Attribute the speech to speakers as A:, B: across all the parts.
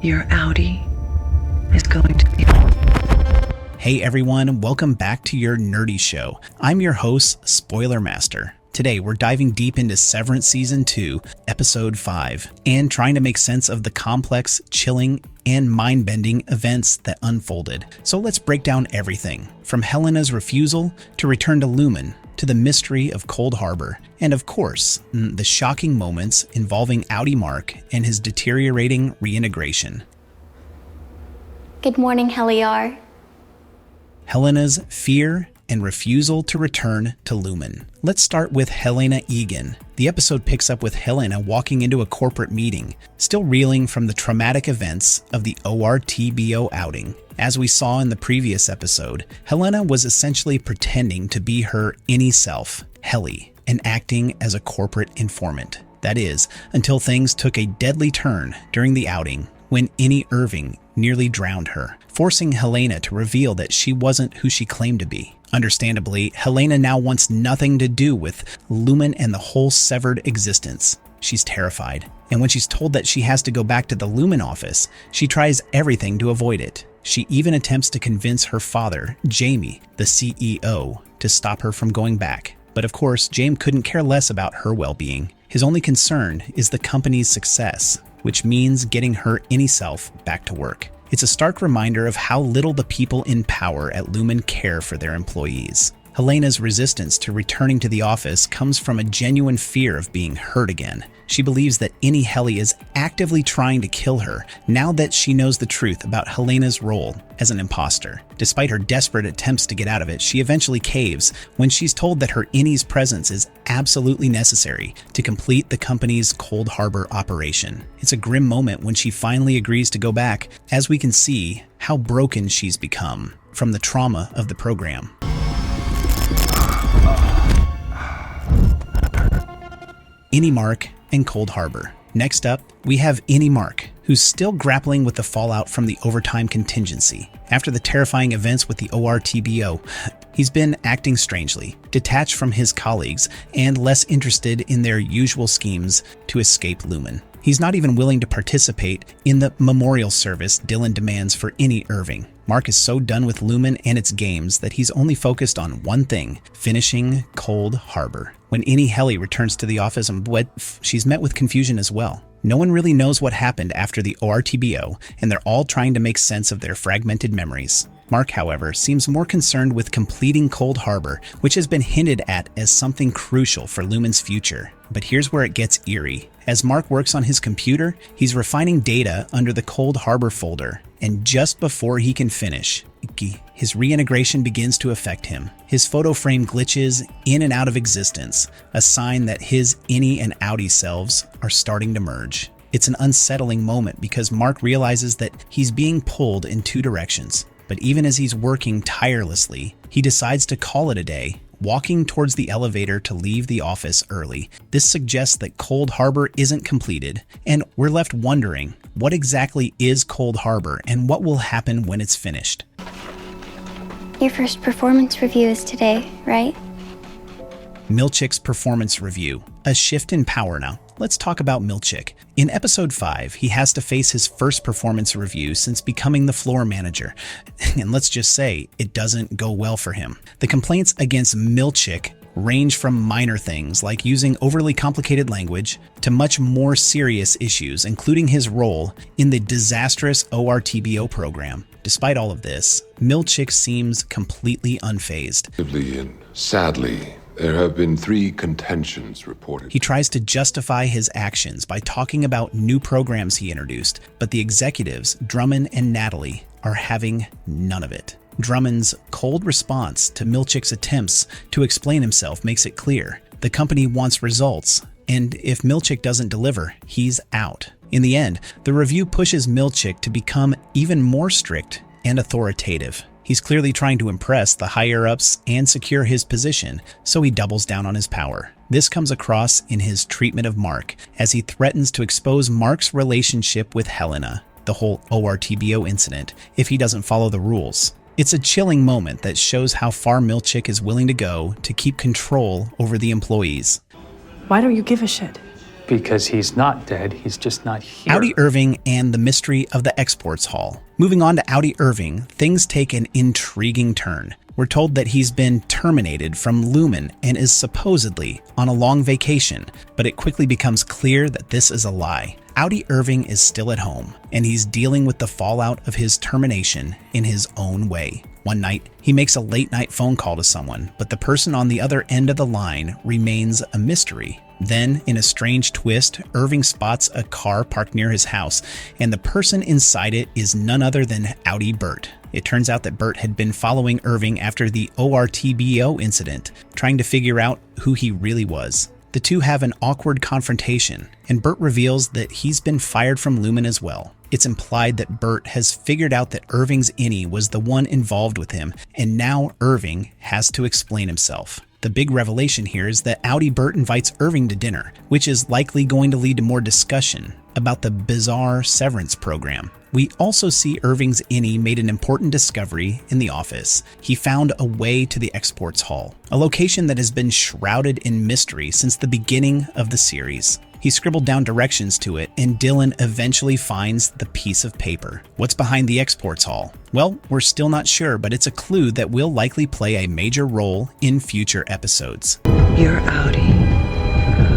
A: Your Audi is going to be...
B: Hey everyone, welcome back to your nerdy show. I'm your host, Spoiler Master. Today we're diving deep into Severance Season 2, Episode 5, and trying to make sense of the complex, chilling, and mind-bending events that unfolded. So let's break down everything, from Helena's refusal to return to Lumon, to the mystery of Cold Harbor, and of course, the shocking moments involving Audi Mark and his deteriorating reintegration.
C: Good morning, Helly.
B: Helena's fear and refusal to return to Lumon. Let's start with Helena Egan. The episode picks up with Helena walking into a corporate meeting, still reeling from the traumatic events of the ORTBO outing. As we saw in the previous episode, Helena was essentially pretending to be her Innie self, Helly, and acting as a corporate informant. That is, until things took a deadly turn during the outing when Irving nearly drowned her, forcing Helena to reveal that she wasn't who she claimed to be. Understandably, Helena now wants nothing to do with Lumon and the whole severed existence. She's terrified, and when she's told that she has to go back to the Lumon office, she tries everything to avoid it. She even attempts to convince her father, Jamie, the CEO, to stop her from going back. But of course, James couldn't care less about her well-being. His only concern is the company's success, which means getting her Innie self back to work. It's a stark reminder of how little the people in power at Lumon care for their employees. Helena's resistance to returning to the office comes from a genuine fear of being hurt again. She believes that Innie Helly is actively trying to kill her now that she knows the truth about Helena's role as an imposter. Despite her desperate attempts to get out of it, she eventually caves when she's told that her Innie's presence is absolutely necessary to complete the company's Cold Harbor operation. It's a grim moment when she finally agrees to go back, as we can see how broken she's become from the trauma of the program. Innie Mark and Cold Harbor. Next up, we have Innie Mark, who's still grappling with the fallout from the overtime contingency. After the terrifying events with the ORTBO, he's been acting strangely, detached from his colleagues, and less interested in their usual schemes to escape Lumon. He's not even willing to participate in the memorial service Dylan demands for Innie Irving. Mark is so done with Lumon and its games that he's only focused on one thing: finishing Cold Harbor. When Innie Helly returns to the office, she's met with confusion as well. No one really knows what happened after the ORTBO, and they're all trying to make sense of their fragmented memories. Mark, however, seems more concerned with completing Cold Harbor, which has been hinted at as something crucial for Lumon's future. But here's where it gets eerie. As Mark works on his computer, he's refining data under the Cold Harbor folder, and just before he can finish, his reintegration begins to affect him. His photo frame glitches in and out of existence, a sign that his Innie and Audi selves are starting to merge. It's an unsettling moment because Mark realizes that he's being pulled in two directions. But even as he's working tirelessly, he decides to call it a day, walking towards the elevator to leave the office early. This suggests that Cold Harbor isn't completed, and we're left wondering, what exactly is Cold Harbor and what will happen when it's finished?
C: Your first performance review is today, right?
B: Milchick's performance review. A shift in power now. Let's talk about Milchick. In episode 5, he has to face his first performance review since becoming the floor manager. And let's just say, it doesn't go well for him. The complaints against Milchick range from minor things like using overly complicated language to much more serious issues, including his role in the disastrous ORTBO program. Despite all of this, Milchick seems completely unfazed.
D: And sadly, there have been 3 contentions reported.
B: He tries to justify his actions by talking about new programs he introduced, but the executives, Drummond and Natalie, are having none of it. Drummond's cold response to Milchick's attempts to explain himself makes it clear the company wants results, and if Milchick doesn't deliver, he's out. In the end, the review pushes Milchick to become even more strict and authoritative. He's clearly trying to impress the higher-ups and secure his position, so he doubles down on his power. This comes across in his treatment of Mark, as he threatens to expose Mark's relationship with Helena, the whole ORTBO incident, if he doesn't follow the rules. It's a chilling moment that shows how far Milchick is willing to go to keep control over the employees.
A: Why don't you give a shit?
E: Because he's not dead, he's just not here.
B: Audi Irving and the mystery of the exports hall. Moving on to Audi Irving, things take an intriguing turn. We're told that he's been terminated from Lumon and is supposedly on a long vacation, but it quickly becomes clear that this is a lie. Audi Irving is still at home, and he's dealing with the fallout of his termination in his own way. One night, he makes a late-night phone call to someone, but the person on the other end of the line remains a mystery. Then, in a strange twist, Irving spots a car parked near his house, and the person inside it is none other than Audi Burt. It turns out that Burt had been following Irving after the ORTBO incident, trying to figure out who he really was. The two have an awkward confrontation, and Burt reveals that he's been fired from Lumon as well. It's implied that Burt has figured out that Irving's Innie was the one involved with him, and now Irving has to explain himself. The big revelation here is that Audi Burt invites Irving to dinner, which is likely going to lead to more discussion about the bizarre Severance program. We also see Irving's Innie made an important discovery in the office. He found a way to the exports hall, a location that has been shrouded in mystery since the beginning of the series. He scribbled down directions to it, and Dylan eventually finds the piece of paper. What's behind the exports hall? Well, we're still not sure, but it's a clue that will likely play a major role in future episodes.
A: Your Audi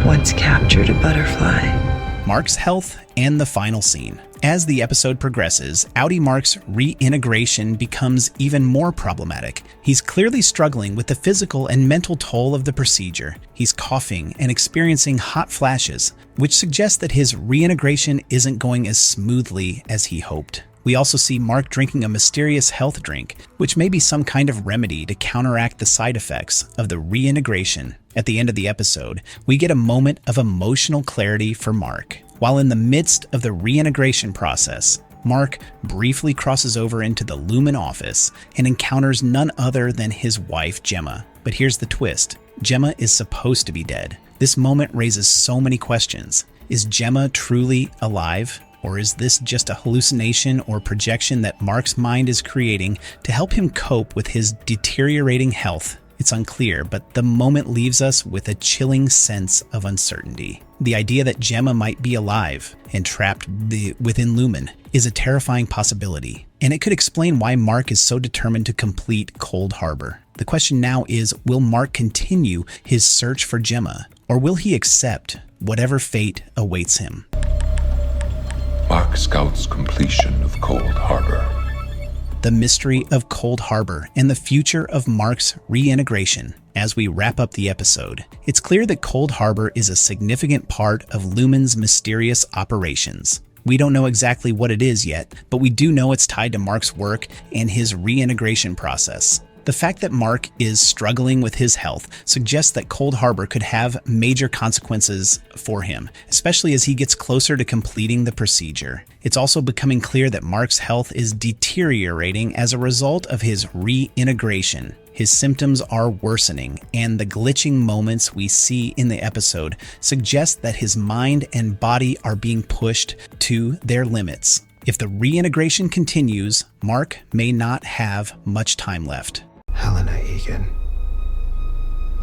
A: once captured a butterfly.
B: Mark's health and the final scene. As the episode progresses, Audi Mark's reintegration becomes even more problematic. He's clearly struggling with the physical and mental toll of the procedure. He's coughing and experiencing hot flashes, which suggests that his reintegration isn't going as smoothly as he hoped. We also see Mark drinking a mysterious health drink, which may be some kind of remedy to counteract the side effects of the reintegration. At the end of the episode, we get a moment of emotional clarity for Mark. While in the midst of the reintegration process, Mark briefly crosses over into the Lumon office and encounters none other than his wife, Gemma. But here's the twist. Gemma is supposed to be dead. This moment raises so many questions. Is Gemma truly alive? Or is this just a hallucination or projection that Mark's mind is creating to help him cope with his deteriorating health? It's unclear, but the moment leaves us with a chilling sense of uncertainty. The idea that Gemma might be alive and trapped within Lumon is a terrifying possibility, and it could explain why Mark is so determined to complete Cold Harbor. The question now is, will Mark continue his search for Gemma, or will he accept whatever fate awaits him?
D: Mark scouts completion of Cold Harbor.
B: The mystery of Cold Harbor and the future of Mark's reintegration. As we wrap up the episode, it's clear that Cold Harbor is a significant part of Lumon's mysterious operations. We don't know exactly what it is yet, but we do know it's tied to Mark's work and his reintegration process. The fact that Mark is struggling with his health suggests that Cold Harbor could have major consequences for him, especially as he gets closer to completing the procedure. It's also becoming clear that Mark's health is deteriorating as a result of his reintegration. His symptoms are worsening, and the glitching moments we see in the episode suggest that his mind and body are being pushed to their limits. If the reintegration continues, Mark may not have much time left.
F: Helena Egan,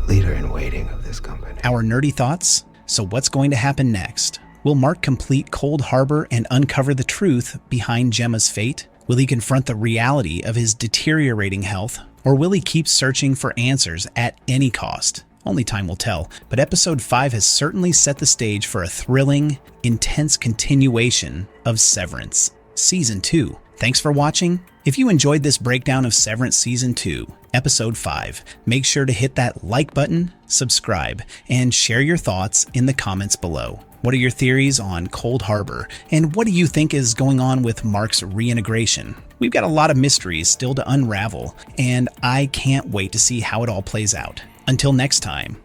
F: leader in waiting of this company.
B: Our nerdy thoughts? So what's going to happen next? Will Mark complete Cold Harbor and uncover the truth behind Gemma's fate? Will he confront the reality of his deteriorating health? Or will he keep searching for answers at any cost? Only time will tell, but episode 5 has certainly set the stage for a thrilling, intense continuation of Severance. Season 2. Thanks for watching. If you enjoyed this breakdown of Severance Season 2, Episode 5, make sure to hit that like button, subscribe, and share your thoughts in the comments below. What are your theories on Cold Harbor, and what do you think is going on with Mark's reintegration? We've got a lot of mysteries still to unravel, and I can't wait to see how it all plays out. Until next time.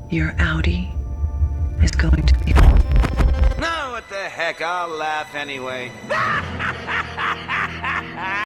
A: Your Audi is going to be...
G: No, what the heck, I'll laugh anyway.